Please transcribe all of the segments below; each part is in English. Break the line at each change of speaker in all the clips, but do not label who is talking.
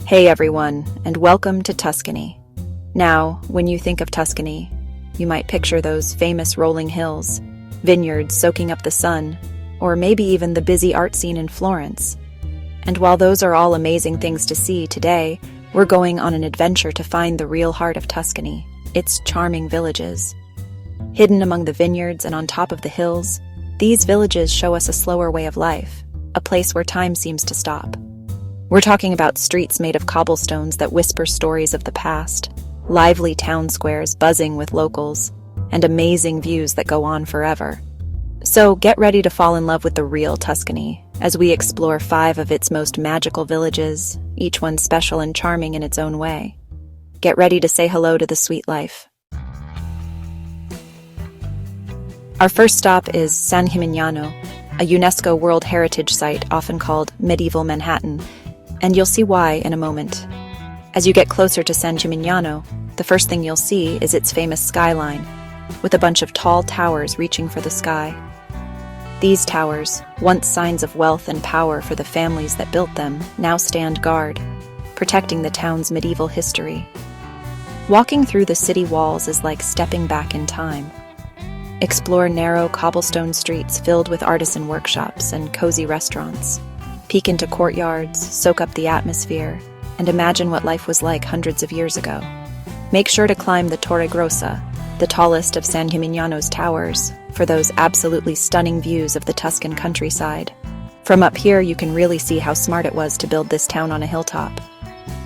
Hey everyone, and welcome to Tuscany. Now, when you think of Tuscany, you might picture those famous rolling hills, vineyards soaking up the sun, or maybe even the busy art scene in Florence. And while those are all amazing things to see today, we're going on an adventure to find the real heart of Tuscany, its charming villages. Hidden among the vineyards and on top of the hills, these villages show us a slower way of life, a place where time seems to stop. We're talking about streets made of cobblestones that whisper stories of the past, lively town squares buzzing with locals, and amazing views that go on forever. So get ready to fall in love with the real Tuscany as we explore 5 of its most magical villages, each one special and charming in its own way. Get ready to say hello to the sweet life. Our first stop is San Gimignano, a UNESCO World Heritage site often called Medieval Manhattan, and you'll see why in a moment. As you get closer to San Gimignano, the first thing you'll see is its famous skyline, with a bunch of tall towers reaching for the sky. These towers, once signs of wealth and power for the families that built them, now stand guard, protecting the town's medieval history. Walking through the city walls is like stepping back in time. Explore narrow cobblestone streets filled with artisan workshops and cozy restaurants. Peek into courtyards, soak up the atmosphere, and imagine what life was like hundreds of years ago. Make sure to climb the Torre Grossa, the tallest of San Gimignano's towers, for those absolutely stunning views of the Tuscan countryside. From up here, you can really see how smart it was to build this town on a hilltop.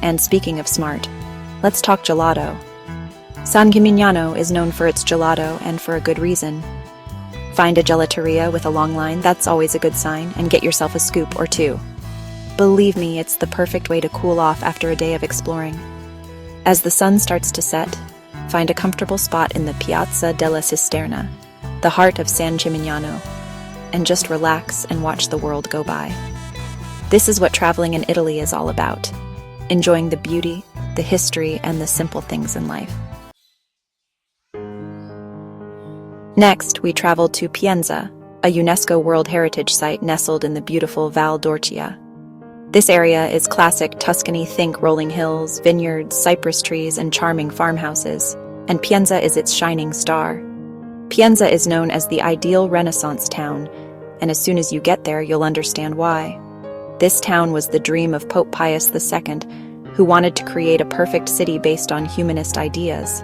And speaking of smart, let's talk gelato. San Gimignano is known for its gelato, and for a good reason. Find a gelateria with a long line, that's always a good sign, and get yourself a scoop or 2. Believe me, it's the perfect way to cool off after a day of exploring. As the sun starts to set, find a comfortable spot in the Piazza della Cisterna, the heart of San Gimignano, and just relax and watch the world go by. This is what traveling in Italy is all about, enjoying the beauty, the history, and the simple things in life. Next, we traveled to Pienza, a UNESCO World Heritage site nestled in the beautiful Val d'Orcia. This area is classic Tuscany, think rolling hills, vineyards, cypress trees, and charming farmhouses, and Pienza is its shining star. Pienza is known as the ideal Renaissance town, and as soon as you get there, you'll understand why. This town was the dream of Pope Pius II, who wanted to create a perfect city based on humanist ideas.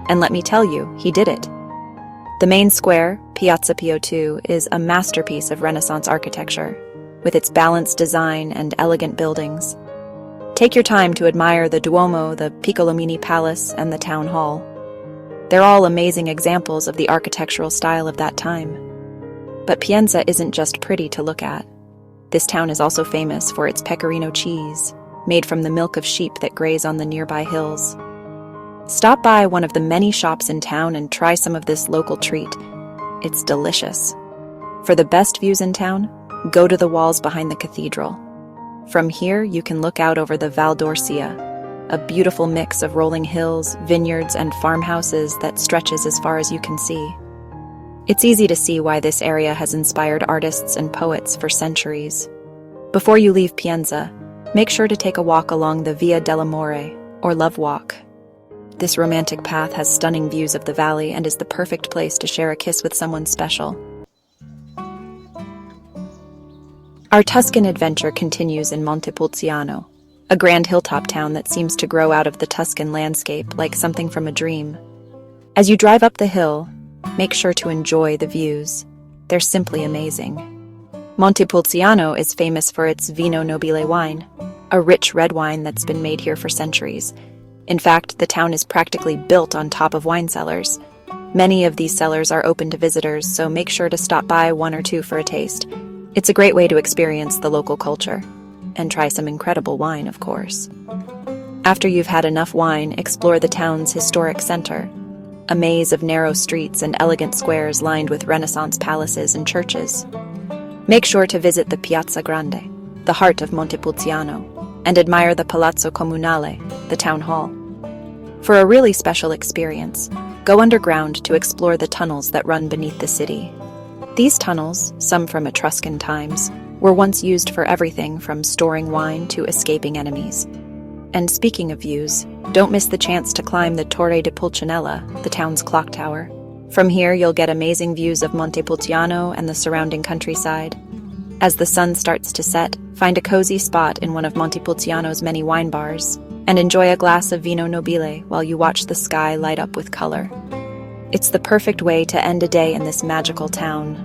And let me tell you, he did it. The main square, Piazza Pio II, is a masterpiece of Renaissance architecture, with its balanced design and elegant buildings. Take your time to admire the Duomo, the Piccolomini Palace, and the Town Hall. They're all amazing examples of the architectural style of that time. But Pienza isn't just pretty to look at. This town is also famous for its pecorino cheese, made from the milk of sheep that graze on the nearby hills. Stop by one of the many shops in town and try some of this local treat. It's delicious. For the best views in town, go to the walls behind the cathedral. From here, you can look out over the Val d'Orcia, a beautiful mix of rolling hills, vineyards, and farmhouses that stretches as far as you can see. It's easy to see why this area has inspired artists and poets for centuries. Before you leave Pienza, make sure to take a walk along the Via dell'Amore, or Love Walk. This romantic path has stunning views of the valley and is the perfect place to share a kiss with someone special. Our Tuscan adventure continues in Montepulciano, a grand hilltop town that seems to grow out of the Tuscan landscape like something from a dream. As you drive up the hill, make sure to enjoy the views. They're simply amazing. Montepulciano is famous for its Vino Nobile wine, a rich red wine that's been made here for centuries. In fact, the town is practically built on top of wine cellars. Many of these cellars are open to visitors, so make sure to stop by 1 or 2 for a taste. It's a great way to experience the local culture. And try some incredible wine, of course. After you've had enough wine, explore the town's historic center, a maze of narrow streets and elegant squares lined with Renaissance palaces and churches. Make sure to visit the Piazza Grande, the heart of Montepulciano, and admire the Palazzo Comunale, the town hall. For a really special experience, go underground to explore the tunnels that run beneath the city. These tunnels, some from Etruscan times, were once used for everything from storing wine to escaping enemies. And speaking of views, don't miss the chance to climb the Torre di Pulcinella, the town's clock tower. From here, you'll get amazing views of Montepulciano and the surrounding countryside. As the sun starts to set, find a cozy spot in one of Montepulciano's many wine bars, and enjoy a glass of vino nobile while you watch the sky light up with color. It's the perfect way to end a day in this magical town.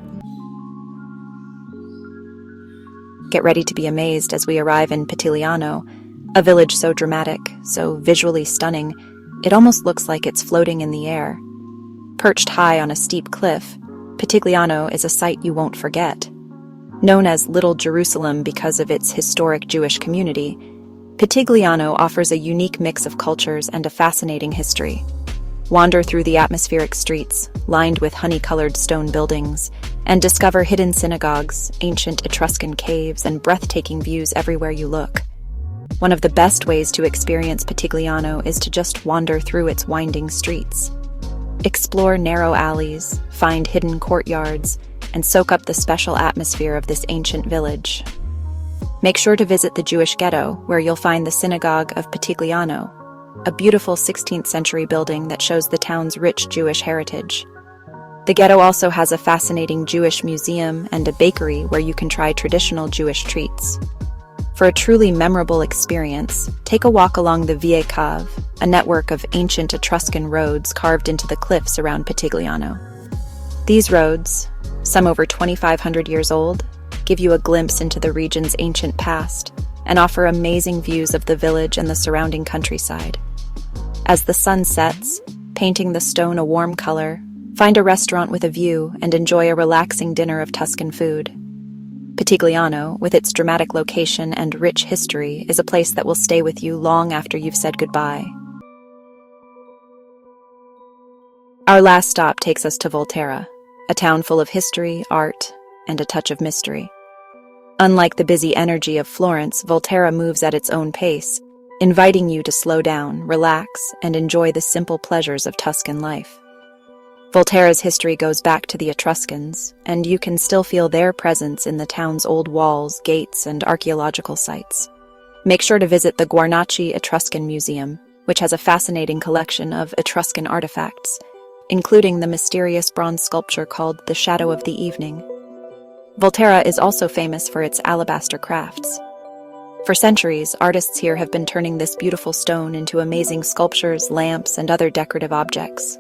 Get ready to be amazed as we arrive in Pitigliano, a village so dramatic, so visually stunning, it almost looks like it's floating in the air. Perched high on a steep cliff, Pitigliano is a sight you won't forget. Known as Little Jerusalem because of its historic Jewish community, Pitigliano offers a unique mix of cultures and a fascinating history. Wander through the atmospheric streets, lined with honey-colored stone buildings, and discover hidden synagogues, ancient Etruscan caves, and breathtaking views everywhere you look. One of the best ways to experience Pitigliano is to just wander through its winding streets. Explore narrow alleys, find hidden courtyards, and soak up the special atmosphere of this ancient village. Make sure to visit the Jewish ghetto, where you'll find the Synagogue of Pitigliano, a beautiful 16th century building that shows the town's rich Jewish heritage. The ghetto also has a fascinating Jewish museum and a bakery where you can try traditional Jewish treats. For a truly memorable experience, take a walk along the Vie Cave, a network of ancient Etruscan roads carved into the cliffs around Pitigliano. These roads, some over 2,500 years old, give you a glimpse into the region's ancient past and offer amazing views of the village and the surrounding countryside. As the sun sets, painting the stone a warm color, find a restaurant with a view and enjoy a relaxing dinner of Tuscan food. Pitigliano, with its dramatic location and rich history, is a place that will stay with you long after you've said goodbye. Our last stop takes us to Volterra, a town full of history, art, and a touch of mystery. Unlike the busy energy of Florence, Volterra moves at its own pace, inviting you to slow down, relax, and enjoy the simple pleasures of Tuscan life. Volterra's history goes back to the Etruscans, and you can still feel their presence in the town's old walls, gates, and archaeological sites. Make sure to visit the Guarnaci Etruscan Museum, which has a fascinating collection of Etruscan artifacts, including the mysterious bronze sculpture called the Shadow of the Evening. Volterra is also famous for its alabaster crafts. For centuries, artists here have been turning this beautiful stone into amazing sculptures, lamps, and other decorative objects.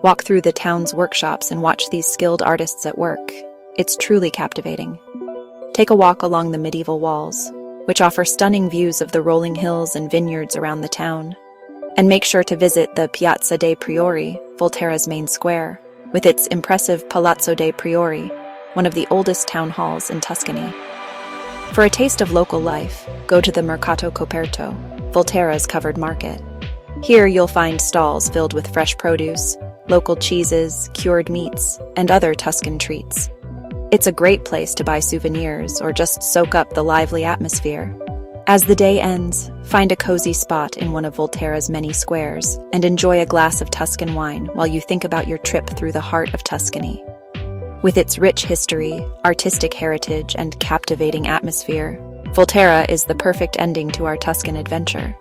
Walk through the town's workshops and watch these skilled artists at work. It's truly captivating. Take a walk along the medieval walls, which offer stunning views of the rolling hills and vineyards around the town. And make sure to visit the Piazza dei Priori, Volterra's main square, with its impressive Palazzo dei Priori, one of the oldest town halls in Tuscany. For a taste of local life, go to the Mercato Coperto, Volterra's covered market. Here you'll find stalls filled with fresh produce, local cheeses, cured meats, and other Tuscan treats. It's a great place to buy souvenirs or just soak up the lively atmosphere. As the day ends, find a cozy spot in one of Volterra's many squares and enjoy a glass of Tuscan wine while you think about your trip through the heart of Tuscany. With its rich history, artistic heritage, and captivating atmosphere, Volterra is the perfect ending to our Tuscan adventure.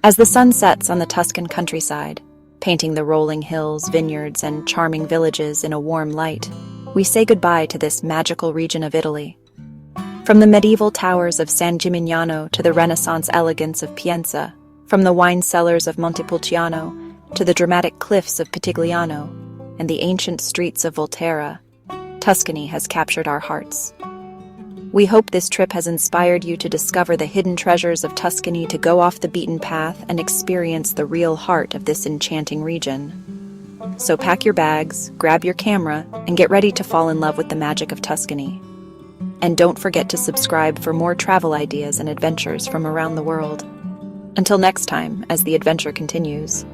As the sun sets on the Tuscan countryside, painting the rolling hills, vineyards, and charming villages in a warm light, we say goodbye to this magical region of Italy. From the medieval towers of San Gimignano to the Renaissance elegance of Pienza, from the wine cellars of Montepulciano to the dramatic cliffs of Pitigliano and the ancient streets of Volterra, Tuscany has captured our hearts. We hope this trip has inspired you to discover the hidden treasures of Tuscany, to go off the beaten path and experience the real heart of this enchanting region. So pack your bags, grab your camera, and get ready to fall in love with the magic of Tuscany. And don't forget to subscribe for more travel ideas and adventures from around the world. Until next time, as the adventure continues.